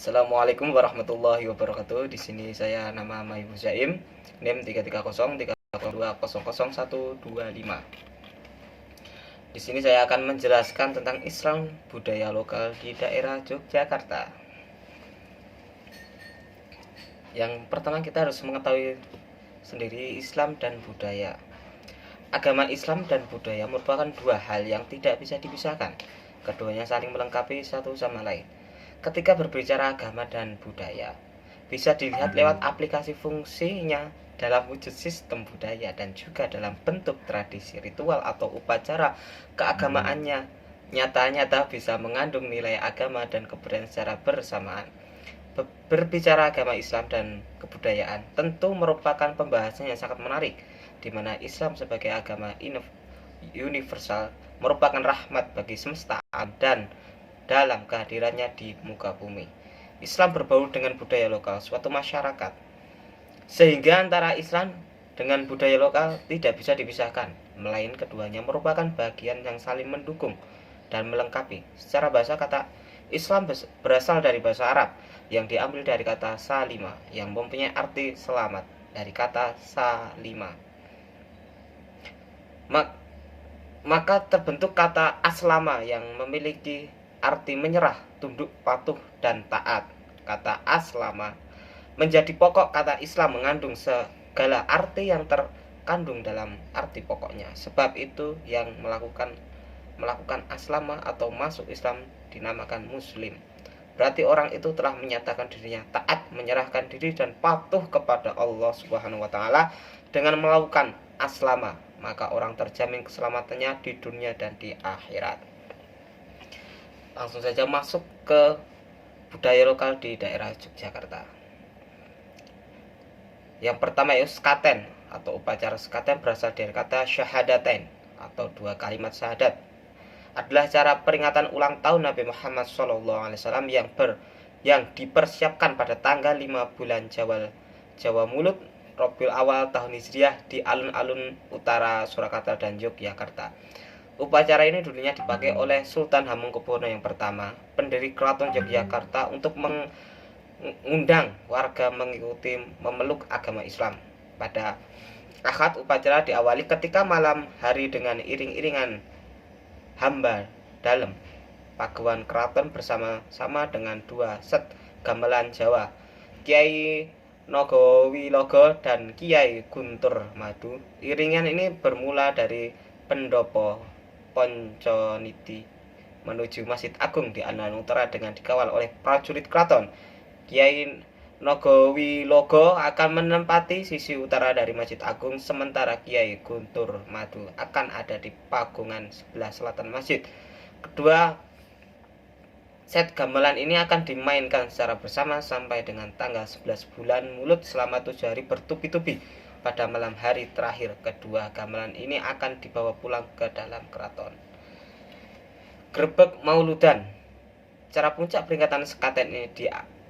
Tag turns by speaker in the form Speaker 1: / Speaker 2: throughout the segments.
Speaker 1: Assalamualaikum warahmatullahi wabarakatuh. Di sini saya nama Maibu Zaim, NIM 330300125. Di sini saya akan menjelaskan tentang Islam budaya lokal di daerah Yogyakarta. Yang pertama kita harus mengetahui sendiri Islam dan budaya. Agama Islam dan budaya merupakan dua hal yang tidak bisa dipisahkan. Keduanya saling melengkapi satu sama lain. Ketika berbicara agama dan budaya, bisa dilihat lewat aplikasi fungsinya dalam wujud sistem budaya dan juga dalam bentuk tradisi ritual atau upacara keagamaannya. Nyata-nyata bisa mengandung nilai agama dan kebudayaan secara bersamaan. Berbicara agama Islam dan kebudayaan tentu merupakan pembahasan yang sangat menarik, di mana Islam sebagai agama universal merupakan rahmat bagi semesta alam dan dalam kehadirannya di muka bumi. Islam berbaur dengan budaya lokal suatu masyarakat, sehingga antara Islam dengan budaya lokal tidak bisa dipisahkan, melainkan keduanya merupakan bagian yang saling mendukung dan melengkapi. Secara bahasa, kata Islam berasal dari bahasa Arab yang diambil dari kata salima yang mempunyai arti selamat dari kata salima. Maka terbentuk kata aslama yang memiliki arti menyerah, tunduk, patuh, dan taat. Kata aslama menjadi pokok kata Islam, mengandung segala arti yang terkandung dalam arti pokoknya. Sebab itu yang melakukan aslama atau masuk Islam dinamakan muslim. Berarti orang itu telah menyatakan dirinya taat, menyerahkan diri dan patuh kepada Allah Subhanahu wa taala dengan melakukan aslama, maka orang terjamin keselamatannya di dunia dan di akhirat. Langsung saja masuk ke budaya lokal di daerah Yogyakarta. Yang pertama yaitu sekaten atau upacara sekaten berasal dari kata syahadatain atau dua kalimat syahadat. Adalah cara peringatan ulang tahun Nabi Muhammad SAW yang dipersiapkan pada tanggal 5 bulan Jawa Mulud Rabiul Awal tahun Hijriah di alun-alun utara Surakarta dan Yogyakarta. Upacara ini dulunya dipakai oleh Sultan Hamengkubuwono yang pertama, pendiri Keraton Yogyakarta, untuk mengundang warga mengikuti memeluk agama Islam. Pada akad upacara diawali ketika malam hari dengan iring-iringan hamba dalam pagelaran keraton bersama-sama dengan dua set gamelan Jawa, Kiai Nogowilogo dan Kiai Guntur Madu. Iringan ini bermula dari pendopo Ponconiti menuju Masjid Agung di alun-alun utara dengan dikawal oleh prajurit keraton. Kiai Nogowilogo akan menempati sisi utara dari Masjid Agung, sementara Kiai Guntur Madu akan ada di pagungan sebelah selatan masjid. Kedua set gamelan ini akan dimainkan secara bersama sampai dengan tanggal 11 bulan Mulud selama 7 hari bertubi-tubi. Pada malam hari terakhir, kedua gamelan ini akan dibawa pulang ke dalam keraton. Grebek Mauludan. Cara puncak peringatan sekaten ini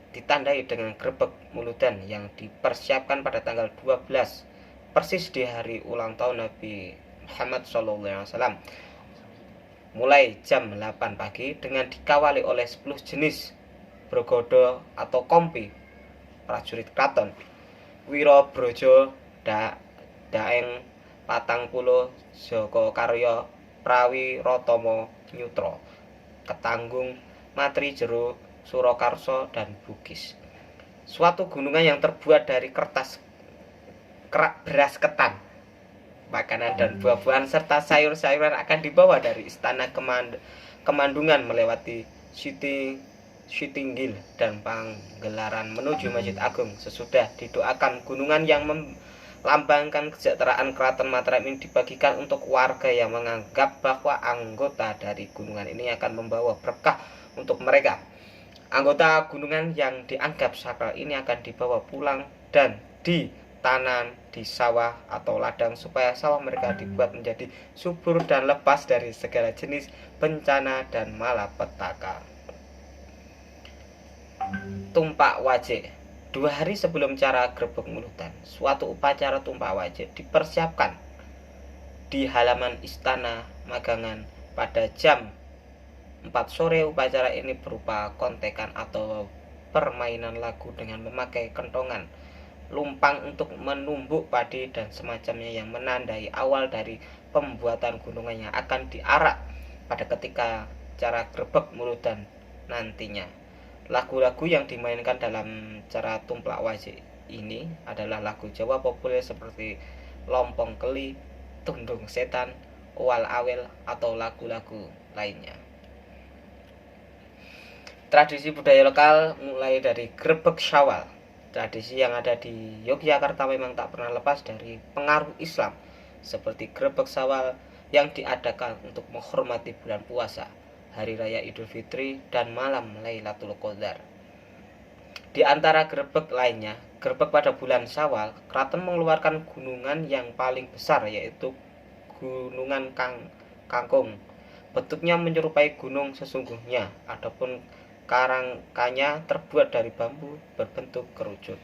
Speaker 1: ditandai dengan grebek Mauludan yang dipersiapkan pada tanggal 12 persis di hari ulang tahun Nabi Muhammad SAW, mulai jam 8 pagi dengan dikawali oleh 10 jenis bergodo atau kompi prajurit keraton. Wiro Brojo Daeng Patang Pulo Joko Karyo Prawi Rotomo Nyutro Ketanggung Matri Jero Surakarsa dan Bugis. Suatu gunungan yang terbuat dari kertas beras ketan, makanan dan buah-buahan serta sayur-sayuran akan dibawa dari istana Kemandungan melewati Sitinggil dan Panggelaran menuju Masjid Agung. Sesudah didoakan, gunungan yang melambangkan kesejahteraan Keraton Mataram ini dibagikan untuk warga yang menganggap bahwa anggota dari gunungan ini akan membawa berkah untuk mereka. Anggota gunungan yang dianggap sakral ini akan dibawa pulang dan ditanam di sawah atau ladang supaya sawah mereka dibuat menjadi subur dan lepas dari segala jenis bencana dan malapetaka. Tumpak Wajik. 2 hari sebelum cara grebek Mauludan, suatu upacara tumpak wajik dipersiapkan di halaman Istana Magangan pada jam 4 sore. Upacara ini berupa kontekan atau permainan lagu dengan memakai kentongan, lumpang untuk menumbuk padi dan semacamnya yang menandai awal dari pembuatan gunungan yang akan diarak pada ketika cara grebek mulut dan nantinya. Lagu-lagu yang dimainkan dalam cara tumplak wajik ini adalah lagu Jawa populer seperti Lompong Keli, Tundung Setan, Uwal Awel, atau lagu-lagu lainnya. Tradisi budaya lokal mulai dari grebek Syawal. Tradisi yang ada di Yogyakarta memang tak pernah lepas dari pengaruh Islam, seperti grebek Syawal yang diadakan untuk menghormati bulan puasa, hari raya Idul Fitri, dan malam Lailatul Qadar. Di antara grebek lainnya, grebek pada bulan Syawal, keraton mengeluarkan gunungan yang paling besar, yaitu Gunungan Kangkung. Bentuknya menyerupai gunung sesungguhnya, adapun karangkanya terbuat dari bambu berbentuk kerucut,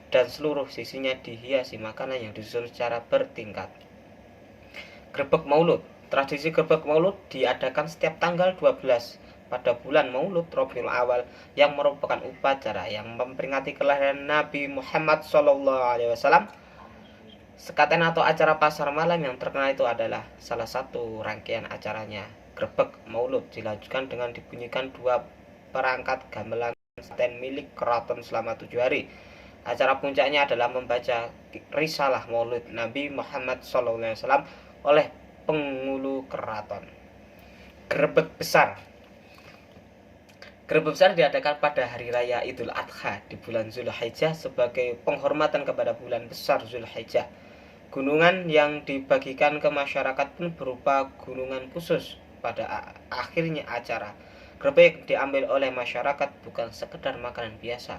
Speaker 1: dan seluruh sisinya dihiasi makanan yang disusun secara bertingkat. Grebek Maulud. Tradisi grebek Maulud diadakan setiap tanggal 12 pada bulan Maulud Rabiul Awal, yang merupakan upacara yang memperingati kelahiran Nabi Muhammad SAW. Sekaten atau acara pasar malam yang terkenal itu adalah salah satu rangkaian acaranya. Grebek Maulud dilanjutkan dengan dibunyikan 2 perangkat gamelan sekaten milik keraton selama 7 hari. Acara puncaknya adalah membaca risalah Maulid Nabi Muhammad SAW oleh penghulu keraton. Grebek besar. Grebek besar diadakan pada hari raya Idul Adha di bulan Zulhijjah sebagai penghormatan kepada bulan besar Zulhijjah. Gunungan yang dibagikan ke masyarakat pun berupa gunungan khusus pada akhirnya acara. Grebek diambil oleh masyarakat bukan sekedar makanan biasa.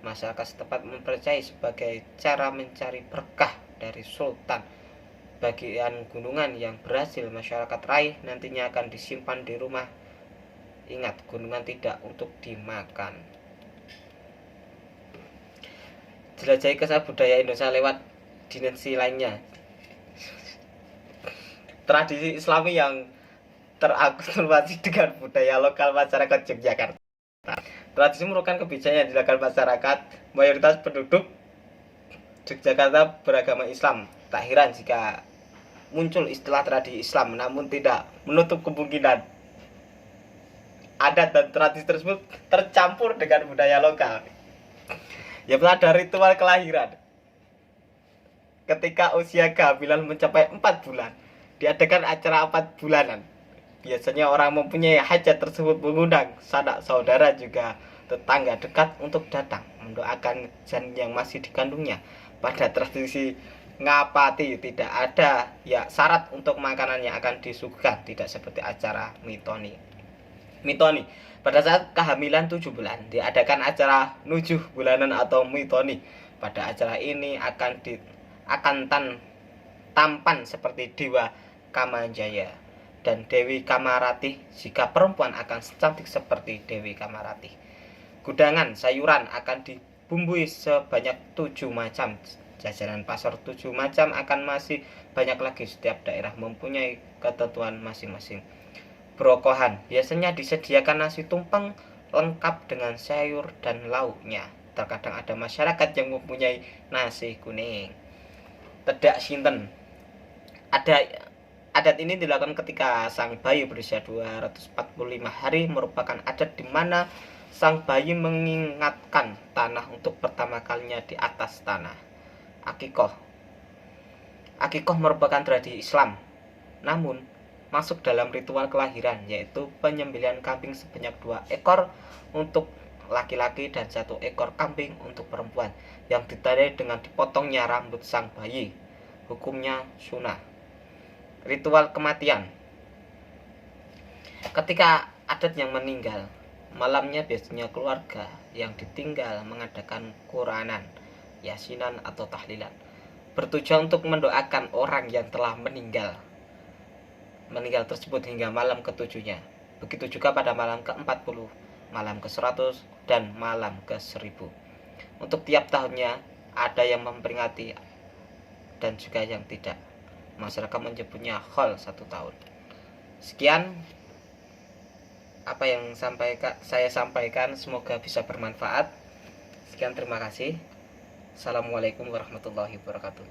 Speaker 1: Masyarakat setempat mempercayai sebagai cara mencari berkah dari sultan. Bagian gunungan yang berhasil masyarakat raih nantinya akan disimpan di rumah. Ingat, gunungan tidak untuk dimakan. Jelajahi kisah budaya Indonesia lewat dimensi lainnya. Tradisi Islami yang terakulturasi dengan budaya lokal masyarakat Yogyakarta. Tradisi merupakan kebijakan yang dilakukan masyarakat. Mayoritas penduduk Yogyakarta beragama Islam. Tak heran jika muncul istilah tradisi Islam, namun tidak menutup kemungkinan adat dan tradisi tersebut tercampur dengan budaya lokal. Ya, ada ritual kelahiran. Ketika usia kehamilan mencapai 4 bulan, diadakan acara 4 bulanan. Biasanya orang mempunyai hajat tersebut mengundang sanak saudara juga tetangga dekat untuk datang mendoakan janin yang masih dikandungnya. Pada tradisi ngapati tidak ada syarat untuk makanan yang akan disuguhkan, tidak seperti acara mitoni. Pada saat kehamilan 7 bulan diadakan acara 7 bulanan atau mitoni. Pada acara ini akan tampan seperti Dewa Kamanjaya dan Dewi Kamarati. Jika perempuan akan secantik seperti Dewi Kamarati. Gudangan sayuran akan dibumbui sebanyak 7 macam. Jajanan pasar 7 macam akan masih banyak lagi. Setiap daerah mempunyai ketentuan masing-masing. Brokohan biasanya disediakan nasi tumpeng lengkap dengan sayur dan lauknya. Terkadang ada masyarakat yang mempunyai nasi kuning. Tedak Sinten. Adat ini dilakukan ketika sang bayi berusia 245 hari, merupakan adat di mana sang bayi mengingatkan tanah untuk pertama kalinya di atas tanah. Akikoh merupakan tradisi Islam, namun masuk dalam ritual kelahiran, yaitu penyembelihan kambing sebanyak 2 ekor untuk laki-laki dan 1 ekor kambing untuk perempuan, yang ditandai dengan dipotongnya rambut sang bayi. Hukumnya sunnah. Ritual kematian. Ketika adat yang meninggal, malamnya biasanya keluarga yang ditinggal mengadakan Quranan, yasinan atau tahlilan, bertujuan untuk mendoakan orang yang telah meninggal tersebut hingga malam ke-7-nya. Begitu juga pada malam ke-40, malam ke-100, dan malam ke-1000. Untuk tiap tahunnya ada yang memperingati dan juga yang tidak. Masyarakat menyebutnya hol 1 tahun. Sekian apa yang saya sampaikan semoga bisa bermanfaat. Sekian, terima kasih. Assalamualaikum warahmatullahi wabarakatuh.